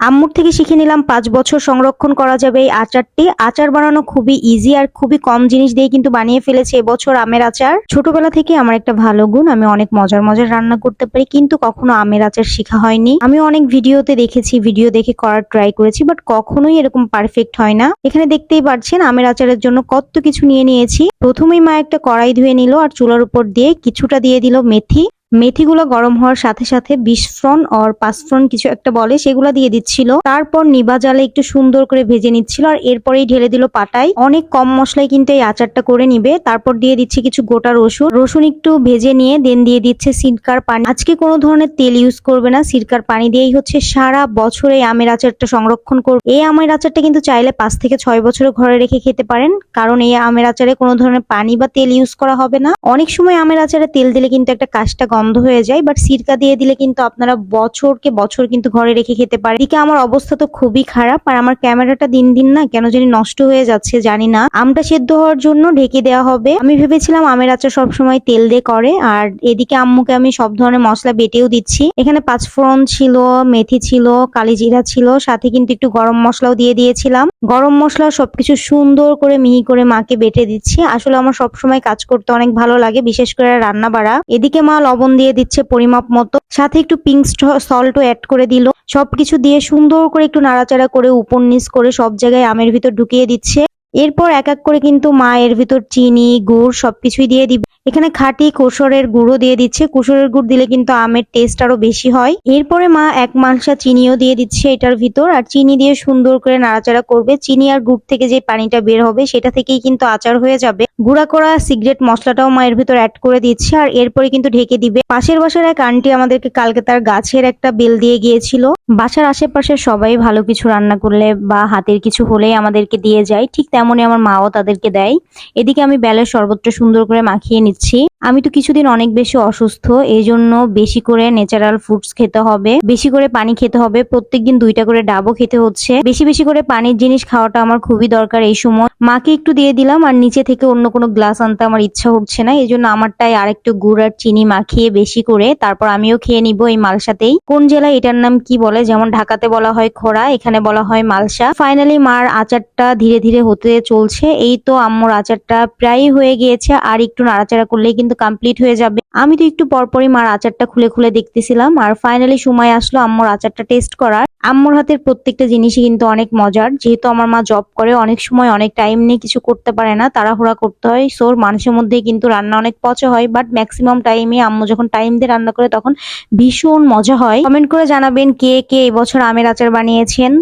আম্মুর থেকে শিখে নিলাম 5 বছর সংরক্ষণ করা যাবে এই আচারটি। আচার বানানো খুবই ইজি আর খুবই কম জিনিস দিয়ে কিন্তু বানিয়ে ফেলেছে এবছর আমের আচার। ছোটবেলা থেকে আমার একটা ভালো গুণ, আমি অনেক মজার মজার রান্না করতে পারি, কিন্তু কখনো আমের আচার শেখা হয়নি। আমি অনেক ভিডিওতে দেখেছি, ভিডিও দেখে করার ট্রাই করেছি, বাট কখনোই এরকম পারফেক্ট হয় না। এখানে দেখতেই পাচ্ছেন আমের আচারের জন্য কত কিছু নিয়ে নিয়েছি। প্রথমেই মা একটা কড়াই ধুয়ে নিল আর চুলার উপর দিয়ে কিছুটা দিয়ে দিল মেথি। মেথিগুলো গরম হওয়ার সাথে সাথে বিস্ফোরণ আর পাঁচফোড়ন কিছু একটা বলে সেগুলো দিয়ে দিচ্ছিল। তারপর নিভা জালে একটু সুন্দর করে ভেজে নিচ্ছিল আর এরপরেই ঢেলে দিল পাটায়। অনেক কম মশলায় কিন্তু এই আচারটা করে নিবে। তারপর দিয়ে দিচ্ছি কিছু গোটা রসুন। রসুন একটু ভেজে নিয়ে দেন দিয়ে দিচ্ছে সিরকার পানি। আজকে কোনো ধরনের তেল ইউজ করবে না, সিরকার পানি দিয়েই হচ্ছে সারা বছর এই আমের আচারটা সংরক্ষণ করবে। এই আমের আচারটা কিন্তু চাইলে 5 থেকে 6 বছরের ঘরে রেখে খেতে পারেন, কারণ এই আমের আচারে কোনো ধরনের পানি বা তেল ইউজ করা হবে না। অনেক সময় আমের আচারে তেল দিলে কিন্তু একটা কাশটা গন্ধ হয়ে যায়, বাট সিরকা দিয়ে দিলে কিন্তু আপনারা বছরকে বছর কিন্তু ঘরে রেখে খেতে পারেন। এদিকে আমার অবস্থা তো খুবই খারাপ, আর আমার ক্যামেরাটা দিন দিন না কেন জানি নষ্ট হয়ে যাচ্ছে, জানি না। আমটা সেদ্ধ হওয়ার জন্য ঢেকে দেওয়া হবে। আমি ভেবেছিলাম আমের আচার সবসময় তেল দিয়ে করে, আর এদিকে আম্মুকে আমি সব ধরনের মশলা বেটেও দিচ্ছি। এখানে পাঁচফোড়ন ছিল, মেথি ছিল, কালিজিরা ছিল, সাথে কিন্তু একটু গরম মশলাও দিয়ে দিয়েছিলাম। গরম মশলা সবকিছু সুন্দর করে মিহি করে মাকে বেটে দিচ্ছি। আসলে আমার সবসময় কাজ করতে অনেক ভালো লাগে, বিশেষ করে রান্না বাড়া। এদিকে মা লবণ দিয়ে দিচ্ছে পরিমাপ মতো, সাথে একটু পিঙ্ক সল্টও অ্যাড করে দিল। সবকিছু দিয়ে সুন্দর করে একটু নাড়াচাড়া করে উপর নিচ করে সব জায়গায় আমের ভিতর ঢুকিয়ে দিচ্ছে। এরপর এক এক করে কিন্তু মা এর ভিতর চিনি, গুড় সবকিছুই দিয়ে দিবে। এখানে খাঁটি কুসরের গুঁড়ো দিয়ে দিচ্ছে। কুসরের গুড় দিলে কিন্তু আমের টেস্ট আরো বেশি হয়। এরপরে মা এক মালসা চিনিও দিয়ে দিচ্ছে এটার ভিতর, আর চিনি দিয়ে সুন্দর করে নাড়াচাড়া করবে। চিনি আর গুড় থেকে যে পানিটা বের হবে সেটা থেকেই কিন্তু আচার হয়ে যাবে। গুঁড়া করা সিগারেট মশলাটাও মা এর ভিতর অ্যাড করে দিচ্ছে, আর এরপরে কিন্তু ঢেকে দিবে। পাশের বাসার এক আন্টি আমাদেরকে কালকে তার গাছের একটা বেল দিয়ে গিয়েছিল। বাসার আশেপাশে সবাই ভালো কিছু রান্না করলে বা হাতের কিছু হলেই আমাদেরকে দিয়ে যায়, ঠিক তেমনই আমার মাও তাদেরকে দেয়। এদিকে আমি বেলের শরবতটা সুন্দর করে মাখিয়ে নিচ্ছি। আমি তো কিছুদিন অনেক বেশি অসুস্থ, এই জন্য বেশি করে ন্যাচারাল ফ্রুটস খেতে হবে, বেশি করে পানি খেতে হবে। প্রত্যেকদিন 2টা করে ডাবও খেতে হচ্ছে। বেশি বেশি করে পানির জিনিস খাওয়াটা আমার খুবই দরকার এই সময়। মাকে একটু দিয়ে দিলাম, আর নিচে থেকে অন্য কোনো গ্লাস আনতে আমার ইচ্ছা হচ্ছে না, এই জন্য আমারটাই আরেকটু গুড় আর চিনি মাখিয়ে বেশি করে তারপর আমিও খেয়ে নিব এই মালসাতেই। কোন জেলায় এটার নাম কি বলে, যেমন ঢাকাতে বলা হয় খোড়া, এখানে বলা হয় মালসা। ফাইনালি মার আচারটা ধীরে ধীরে হতে চলছে। এই তো আম্মুর আচারটা প্রায় হয়ে গিয়েছে, আর একটু নাড়াচাড়া করলেই কিন্তু কমপ্লিট হয়ে যাবে। আমি তো একটু পরপরই মার আচারটা খুলে খুলে দেখতেছিলাম, আর ফাইনালি সময় আসলো আম্মুর আচারটা টেস্ট করার। আম্মুর হাতের প্রত্যেকটা জিনিসই কিন্তু অনেক মজার। যেহেতু আমার মা জব করে, অনেক সময় অনেক টাইম নিয়ে কিছু করতে পারে না, তাড়াহুড়া করতে হয়, সোর মানুষের মধ্যে কিন্তু রান্না অনেক পচা হয়, বাট ম্যাক্সিমাম টাইমে আম্মু যখন টাইম দিয়ে রান্না করে তখন ভীষণ মজা হয়। কমেন্ট করে জানাবেন কে কে এবছর আমের আচার বানিয়েছেন।